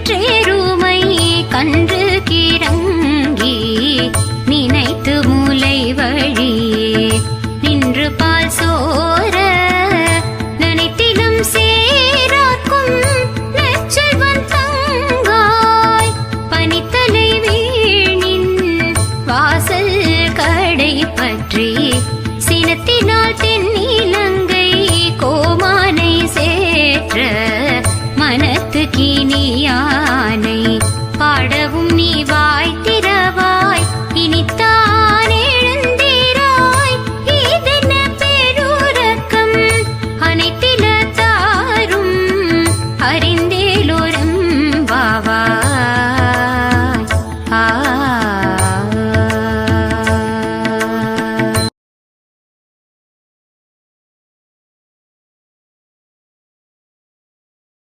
கற்றேருமை கன்று கிறங்கி நினைத்து மூலை வழியே நின்று பால் சோர நனைத்திலும் சேராக்கும் நெச்சல்வன் தங்காய் பனித்தலை வீணின் வாசல் கடை பற்றி சினத்தினால் தென்னிலங்கை கோமானை சேற்ற மனத்து கினியானை பாடவும் நீ வாய் திறவாய் இனித்தான் எழுந்தீராய் இதென்ன பெருரக்கம் அனைத்தில தாரும் அறிந்தே